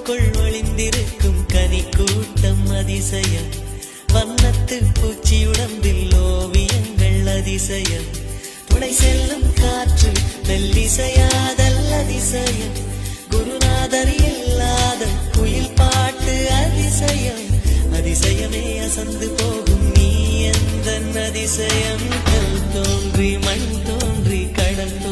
பூவுக்குள் ஒளிந்திருக்கும் கனி கூட்டம் அதிசயம். வண்ணத்து பூச்சி உடம்பில் ஓவியங்கள் அதிசயம். துணை செல்லும் காற்று மெல்லிசையாதல் அதிசயம். குருநாதர் இல்லாத குயில் பாட்டு அதிசயம். அதிசயமே அசந்து போகும் நீ எந்த அதிசயம். கல் தோன்றி மண் தோன்றி கடல்